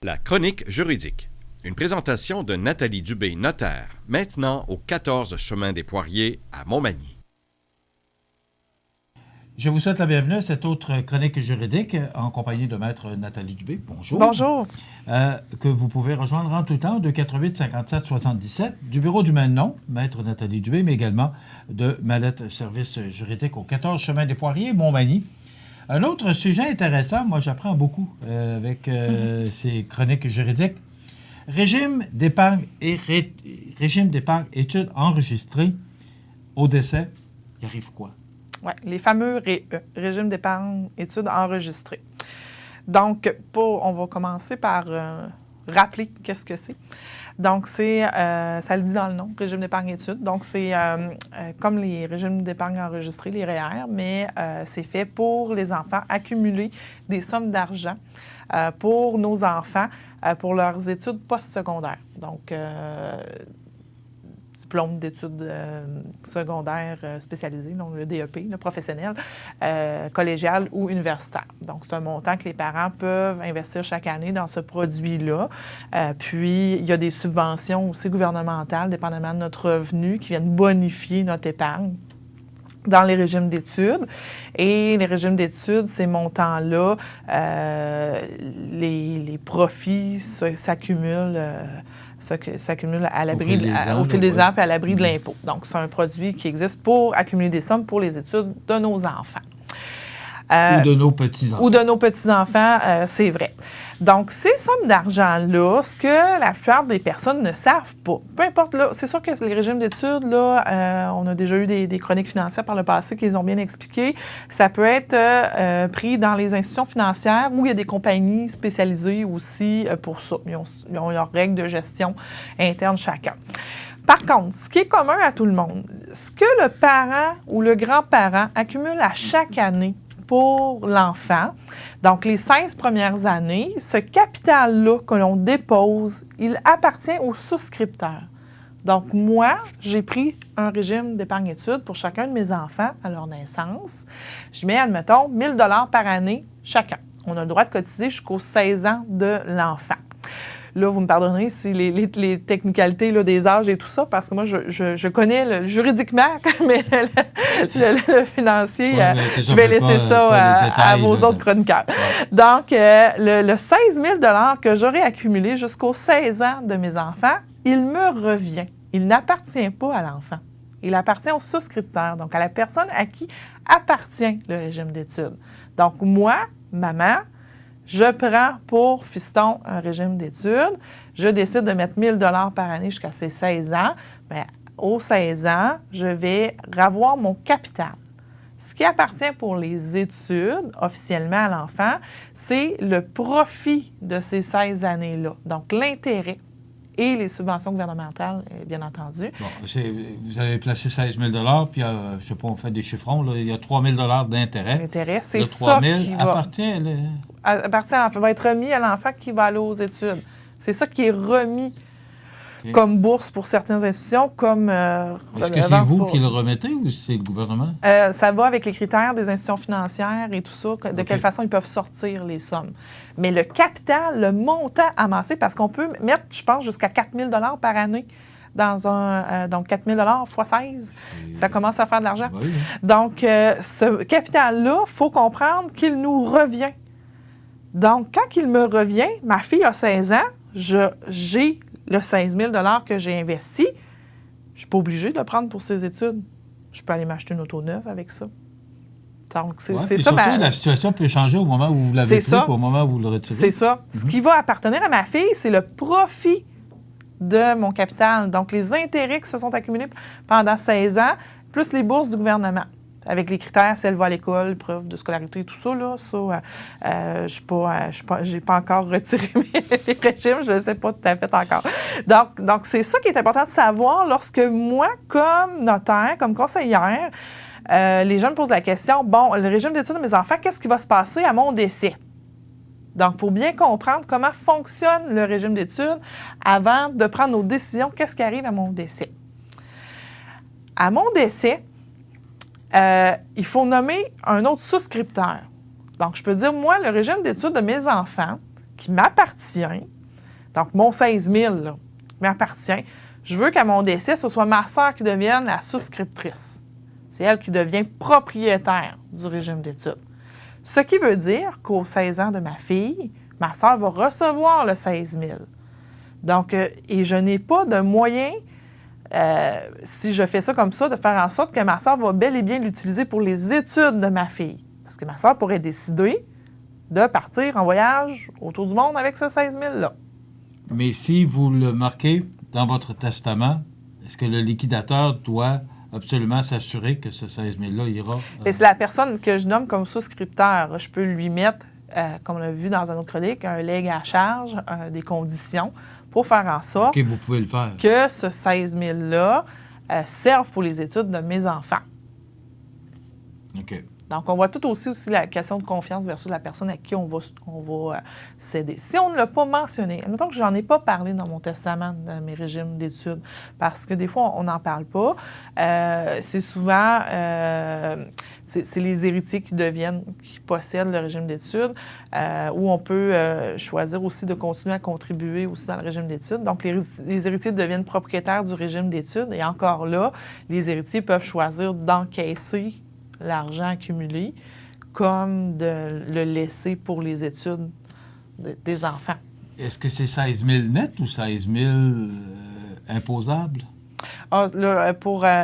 La chronique juridique. Une présentation de Nathalie Dubé, notaire, maintenant au 14 chemin des Poiriers à Montmagny. Je vous souhaite la bienvenue à cette autre chronique juridique en compagnie de Maître Nathalie Dubé. Bonjour. Bonjour. Que vous pouvez rejoindre en tout temps de 88 57 77 du bureau du même nom, Maître Nathalie Dubé, mais également de Mallette Service juridique au 14 chemin des Poiriers, Montmagny. Un autre sujet intéressant, moi j'apprends beaucoup avec ces chroniques juridiques. Régime d'épargne études enregistrées au décès, il arrive quoi? Oui, les fameux régimes d'épargne études enregistrés. Donc, on va commencer par rappeler qu'est-ce que c'est. Donc, ça le dit dans le nom, régime d'épargne études. Donc, c'est comme les régimes d'épargne enregistrés, les REER, mais c'est fait pour les enfants, accumuler des sommes d'argent pour nos enfants pour leurs études postsecondaires. Donc, diplôme d'études secondaires spécialisées, donc le DEP, le professionnel, collégial ou universitaire. Donc, c'est un montant que les parents peuvent investir chaque année dans ce produit-là. Puis, il y a des subventions aussi gouvernementales, dépendamment de notre revenu, qui viennent bonifier notre épargne dans les régimes d'études. Et les régimes d'études, ces montants-là, les profits s'accumulent à l'abri au fil des ans et à l'abri de l'impôt. Donc, c'est un produit qui existe pour accumuler des sommes pour les études de nos enfants. Ou de nos petits-enfants. Ou de nos petits-enfants, c'est vrai. Donc, ces sommes d'argent-là, ce que la plupart des personnes ne savent pas, peu importe, là, c'est sûr que les régimes d'études, là, on a déjà eu des chroniques financières par le passé qui les ont bien expliquées. Ça peut être pris dans les institutions financières où il y a des compagnies spécialisées aussi pour ça. Ils ont leurs règles de gestion interne chacun. Par contre, ce qui est commun à tout le monde, ce que le parent ou le grand-parent accumule à chaque année pour l'enfant, donc les 16 premières années, ce capital-là que l'on dépose, il appartient au souscripteur. Donc, moi, j'ai pris un régime d'épargne études pour chacun de mes enfants à leur naissance. Je mets, admettons, 1 000 $ par année chacun. On a le droit de cotiser jusqu'aux 16 ans de l'enfant. Là, vous me pardonnerez si les technicalités là, des âges et tout ça, parce que moi, je connais juridiquement, mais le financier, je vais laisser ça à vos autres chroniqueurs. Ouais. Donc, le 16 000 $ que j'aurai accumulé jusqu'aux 16 ans de mes enfants, il me revient. Il n'appartient pas à l'enfant. Il appartient au souscripteur, donc à la personne à qui appartient le régime d'études. Donc, moi, maman, je prends pour fiston un régime d'études. Je décide de mettre 1 000 $ par année jusqu'à ses 16 ans. Bien, aux 16 ans, je vais avoir mon capital. Ce qui appartient pour les études, officiellement à l'enfant, c'est le profit de ces 16 années-là. Donc, l'intérêt et les subventions gouvernementales, bien entendu. Bon, vous avez placé 16 000 $, puis, je ne sais pas, on fait des chiffrons, là, il y a 3 000 $ d'intérêt. L'intérêt, c'est ça qui appartient à l'enfant, va être remis à l'enfant qui va aller aux études. C'est ça qui est remis comme bourse pour certaines institutions, comme... Est-ce que c'est vous qui le remettez ou c'est le gouvernement? Ça va avec les critères des institutions financières et tout ça, de quelle façon ils peuvent sortir les sommes. Mais le capital, le montant amassé, parce qu'on peut mettre, je pense, jusqu'à 4 000 $ par année dans donc 4 000 $ fois 16, ça commence à faire de l'argent. Oui. Donc, ce capital-là, il faut comprendre qu'il nous revient. Donc, quand il me revient, ma fille a 16 ans, j'ai le 16 000 $ que j'ai investi, je ne suis pas obligée de le prendre pour ses études. Je peux aller m'acheter une auto neuve avec ça. Donc, c'est ça. Surtout, la situation peut changer au moment où vous l'avez pris au moment où vous le retirez. C'est ça. Ce qui va appartenir à ma fille, c'est le profit de mon capital. Donc, les intérêts qui se sont accumulés pendant 16 ans, plus les bourses du gouvernement. Avec les critères, si elle va à l'école, preuve de scolarité, tout ça, là, j'ai pas encore retiré mes régimes, je ne sais pas tout à fait encore. Donc, c'est ça qui est important de savoir lorsque moi, comme notaire, comme conseillère, les gens me posent la question, bon, le régime d'études de mes enfants, qu'est-ce qui va se passer à mon décès? Donc, il faut bien comprendre comment fonctionne le régime d'études avant de prendre nos décisions, qu'est-ce qui arrive à mon décès. À mon décès, il faut nommer un autre souscripteur. Donc, je peux dire, moi, le régime d'études de mes enfants, qui m'appartient, donc mon 16 000 là, qui m'appartient, je veux qu'à mon décès, ce soit ma sœur qui devienne la souscriptrice. C'est elle qui devient propriétaire du régime d'études. Ce qui veut dire qu'aux 16 ans de ma fille, ma sœur va recevoir le 16 000. Donc, et je n'ai pas de moyen, si je fais ça comme ça, de faire en sorte que ma sœur va bel et bien l'utiliser pour les études de ma fille. Parce que ma sœur pourrait décider de partir en voyage autour du monde avec ce 16 000-là. Mais si vous le marquez dans votre testament, est-ce que le liquidateur doit absolument s'assurer que ce 16 000-là ira? C'est la personne que je nomme comme souscripteur. Je peux lui mettre, comme on l'a vu dans un autre chronique, un legs à charge, des conditions pour faire en sorte OK, vous pouvez le faire. que ce 16 000-là serve pour les études de mes enfants. OK. Donc, on voit tout aussi la question de confiance versus la personne à qui on va céder. Si on ne l'a pas mentionné, admettons que je n'en ai pas parlé dans mon testament de mes régimes d'études, parce que des fois, on n'en parle pas. C'est souvent, c'est les héritiers qui possèdent le régime d'études, où on peut choisir aussi de continuer à contribuer aussi dans le régime d'études. Donc, les héritiers deviennent propriétaires du régime d'études, et encore là, les héritiers peuvent choisir d'encaisser l'argent accumulé comme de le laisser pour les études des enfants. Est-ce que c'est 16 000 net ou 16 000 imposables? Ah, là,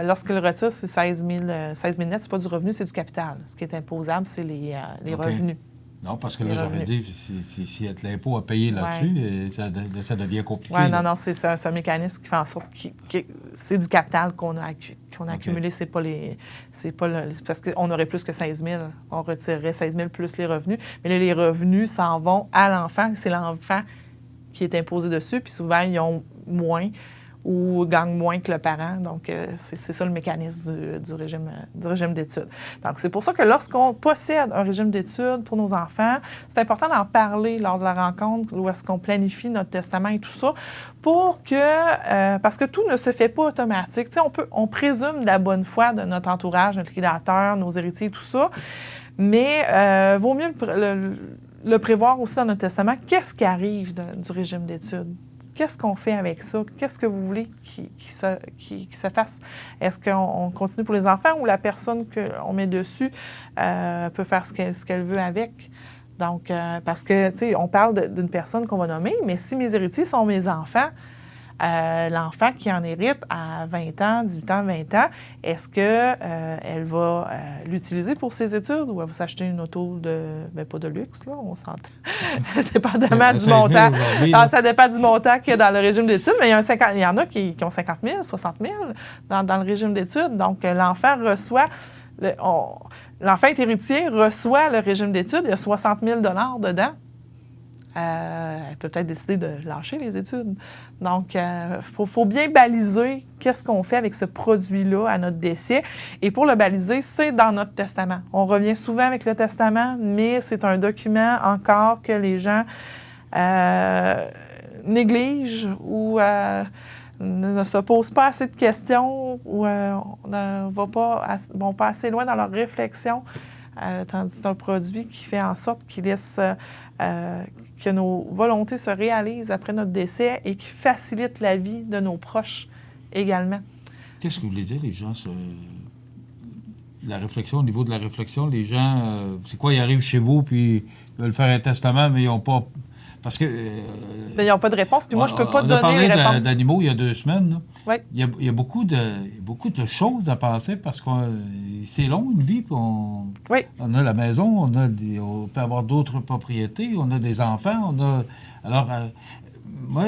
lorsque le retire, c'est 16 000 net, c'est pas du revenu, c'est du capital. Ce qui est imposable, c'est les OK. revenus. Non, parce que là, j'avais dit, s'il y a de l'impôt à payer là-dessus, ça devient compliqué. Oui, non, c'est un mécanisme qui fait en sorte que c'est du capital qu'on a accumulé. C'est pas parce qu'on aurait plus que 16 000. On retirerait 16 000 plus les revenus. Mais là, les revenus s'en vont à l'enfant. C'est l'enfant qui est imposé dessus. Puis souvent, ils ont moins ou gagnent moins que le parent. Donc, c'est ça le mécanisme du régime d'études. Donc, c'est pour ça que lorsqu'on possède un régime d'études pour nos enfants, c'est important d'en parler lors de la rencontre où est-ce qu'on planifie notre testament et tout ça pour que, parce que tout ne se fait pas automatique. Tu sais, on présume de la bonne foi de notre entourage, notre liquidateur, nos héritiers et tout ça, mais vaut mieux le prévoir aussi dans notre testament. Qu'est-ce qui arrive du régime d'études? Qu'est-ce qu'on fait avec ça? Qu'est-ce que vous voulez qu'il se fasse? Est-ce qu'on continue pour les enfants ou la personne qu'on met dessus peut faire ce qu'elle veut avec? Donc, parce que, tu sais, on parle d'une personne qu'on va nommer, mais si mes héritiers sont mes enfants, l'enfant qui en hérite à 20 ans, 18 ans, 20 ans, est-ce qu'elle va l'utiliser pour ses études ou elle va s'acheter une auto pas de luxe, là, on s'entend, dépendamment du montant. Alors, ça dépend du montant qu'il y a dans le régime d'études, mais il y en a qui ont 50 000, 60 000 dans le régime d'études. Donc, l'enfant reçoit... L'enfant est héritier, reçoit le régime d'études, il y a 60 000 dedans. Elle peut peut-être décider de lâcher les études. Donc, faut bien baliser qu'est-ce qu'on fait avec ce produit-là à notre décès. Et pour le baliser, c'est dans notre testament. On revient souvent avec le testament, mais c'est un document encore que les gens négligent ou ne se posent pas assez de questions ou ne vont pas assez loin dans leur réflexion. Tandis que c'est un produit qui fait en sorte qu'il laisse que nos volontés se réalisent après notre décès et qui facilite la vie de nos proches également. Qu'est-ce que vous voulez dire, les gens? La réflexion, au niveau de la réflexion, les gens, c'est quoi, ils arrivent chez vous puis ils veulent faire un testament, mais ils n'ont pas... Parce que... ils n'ont pas de réponse, puis moi, je ne peux pas donner les réponses. On a parlé d'animaux il y a 2 semaines. Là. Oui. Il y a beaucoup de choses à penser parce que c'est long, une vie. Puis on a la maison, on peut avoir d'autres propriétés, on a des enfants, Alors, moi,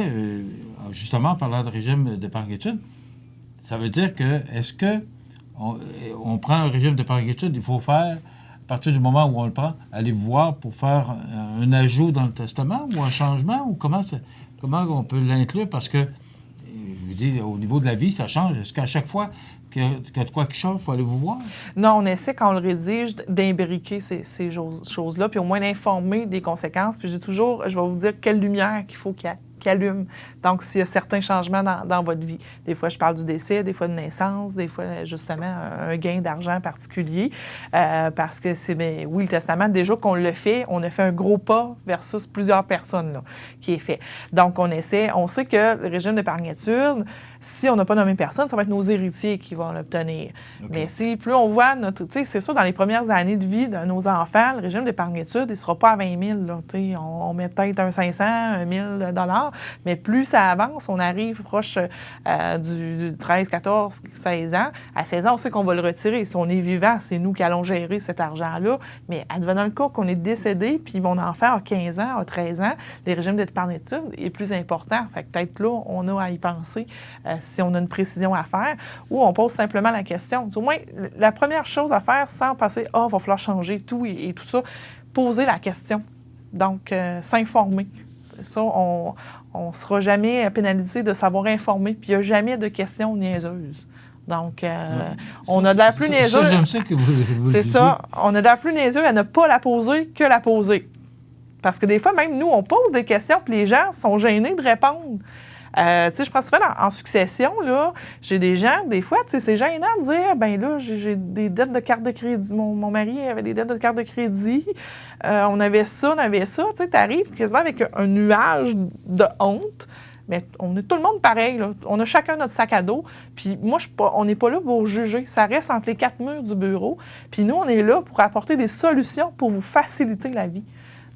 justement, en parlant de régime d'épargne-études, ça veut dire que, est-ce que on prend un régime d'épargne-études, il faut faire... À partir du moment où on le prend, allez voir pour faire un ajout dans le testament ou un changement? Ou comment on peut l'inclure? Parce que, je vous dis, au niveau de la vie, ça change. Est-ce qu'à chaque fois qu'il y a de quoi qui change, il faut aller vous voir? Non, on essaie, quand on le rédige, d'imbriquer ces choses-là, puis au moins d'informer des conséquences. Puis je vais vous dire quelle lumière qu'il faut qu'il qui allume. Donc, s'il y a certains changements dans votre vie. Des fois, je parle du décès, des fois de naissance, des fois, justement, un gain d'argent particulier. Parce que oui, le testament, déjà qu'on le fait, on a fait un gros pas versus plusieurs personnes là, qui est fait. Donc, on sait que le régime d'épargne-études, si on n'a pas nommé personne, ça va être nos héritiers qui vont l'obtenir. Okay. Mais si plus on voit c'est sûr, dans les premières années de vie de nos enfants, le régime d'épargne-études, il ne sera pas à 20 000. Là, on met peut-être un 500, un 1 000 $, mais plus ça avance, on arrive proche du 13, 14, 16 ans. À 16 ans, on sait qu'on va le retirer. Si on est vivant, c'est nous qui allons gérer cet argent-là. Mais advenant le cas qu'on est décédé, puis mon enfant a 15 ans, a 13 ans, le régime d'épargne-études est plus important. Fait que peut-être là, on a à y penser si on a une précision à faire, ou on pose simplement la question. Du moins, la première chose à faire, sans passer « Ah, il va falloir changer tout et tout ça », poser la question. Donc, s'informer. Ça, on ne sera jamais pénalisé de savoir informer, puis il n'y a jamais de questions niaiseuses. Donc, on a de l'air plus niaiseux. Ça, j'aime ça que vous c'est ça. On a de l'air plus niaiseux à ne pas la poser que la poser. Parce que des fois, même nous, on pose des questions, puis les gens sont gênés de répondre. Je prends souvent en succession, là, j'ai des gens, des fois, c'est gênant de dire, ben là, j'ai des dettes de carte de crédit. Mon mari avait des dettes de carte de crédit. On avait ça. Tu arrives quasiment avec un nuage de honte. Mais on est tout le monde pareil, là. On a chacun notre sac à dos. Puis moi, on n'est pas là pour juger. Ça reste entre les quatre murs du bureau. Puis nous, on est là pour apporter des solutions pour vous faciliter la vie.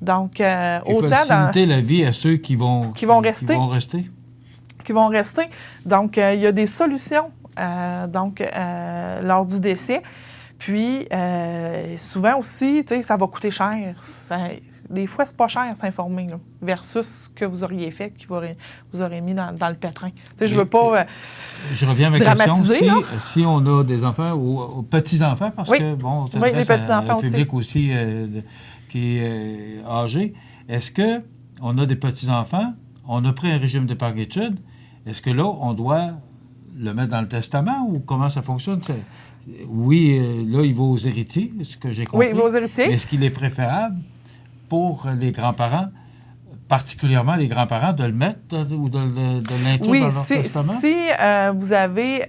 Donc, autant faciliter la vie à ceux qui vont rester. Qui vont rester. Donc, il y a des solutions lors du décès. Puis, souvent aussi, ça va coûter cher. Des fois, c'est pas cher s'informer, là, versus ce que vous auriez fait, que vous aurez mis dans le pétrin. Je veux pas je reviens à ma question. Si on a des enfants ou petits-enfants, parce que, bon, ça les petits-enfants un public aussi qui est âgé, est-ce qu'on a des petits-enfants, on a pris un régime d'épargne-études, est-ce que là, on doit le mettre dans le testament ou comment ça fonctionne? Oui, là, il va aux héritiers, ce que j'ai compris. Oui, il va aux héritiers. Est-ce qu'il est préférable pour les grands-parents, particulièrement les grands-parents, de le mettre ou de l'inclure dans leur testament? Si vous avez,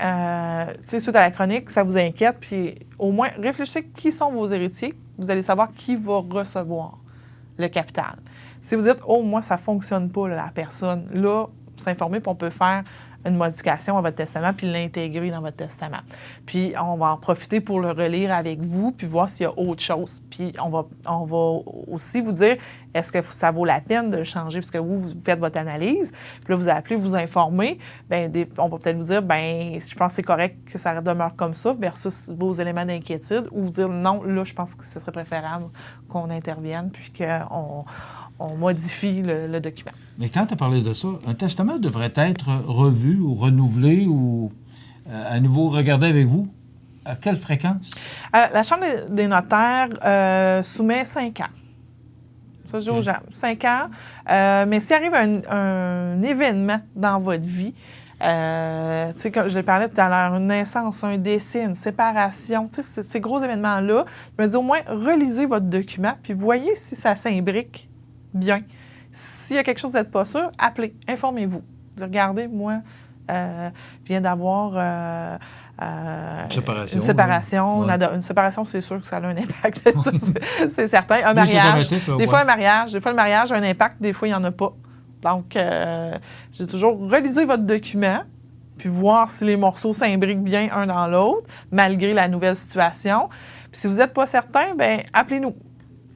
suite à la chronique, ça vous inquiète, puis au moins réfléchissez qui sont vos héritiers, vous allez savoir qui va recevoir le capital. Si vous dites, oh, moi, ça ne fonctionne pas, là, la personne, là, s'informer, puis on peut faire une modification à votre testament puis l'intégrer dans votre testament. Puis, on va en profiter pour le relire avec vous puis voir s'il y a autre chose. Puis, on va aussi vous dire, est-ce que ça vaut la peine de le changer? Parce que vous faites votre analyse, puis là, vous appelez, vous informez. Bien, on va peut-être vous dire, bien, je pense que c'est correct que ça demeure comme ça versus vos éléments d'inquiétude ou vous dire, non, là, je pense que ce serait préférable qu'on intervienne puis qu'on modifie le document. Mais quand tu as parlé de ça, un testament devrait être revu ou renouvelé ou à nouveau regardé avec vous. À quelle fréquence? La Chambre des notaires soumet 5 ans. Ça, je dis aux gens, 5 ans. Mais s'il arrive un événement dans votre vie, comme je l'ai parlé tout à l'heure, une naissance, un décès, une séparation, ces gros événements-là, je me dis au moins, relisez votre document puis voyez si ça s'imbrique bien. S'il y a quelque chose d'être pas sûr, appelez, informez-vous. Regardez, moi, je viens d'avoir une séparation. Ouais. Une séparation, c'est sûr que ça a un impact. C'est certain. Un mariage. Des fois, le mariage a un impact, des fois, il n'y en a pas. Donc, j'ai toujours relisez votre document, puis voir si les morceaux s'imbriquent bien un dans l'autre, malgré la nouvelle situation. Puis si vous n'êtes pas certain, bien, appelez-nous.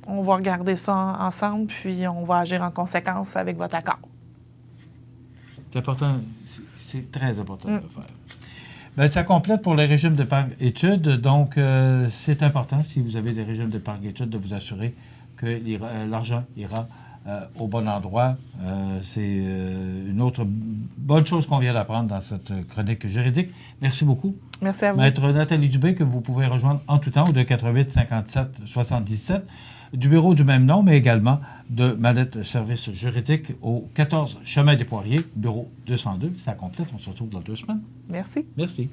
On va regarder ça ensemble, puis on va agir en conséquence avec votre accord. C'est important. C'est très important de le faire. Bien, ça complète pour les régimes d'épargne-études. Donc, c'est important, si vous avez des régimes d'épargne-études, de vous assurer que l'argent ira au bon endroit. C'est une autre bonne chose qu'on vient d'apprendre dans cette chronique juridique. Merci beaucoup. Merci à vous. Maître Nathalie Dubé, que vous pouvez rejoindre en tout temps au 248 57 77 du bureau du même nom, mais également de Mallette Services juridiques au 14 Chemin des Poiriers, bureau 202. Ça complète. On se retrouve dans 2 semaines. Merci. Merci.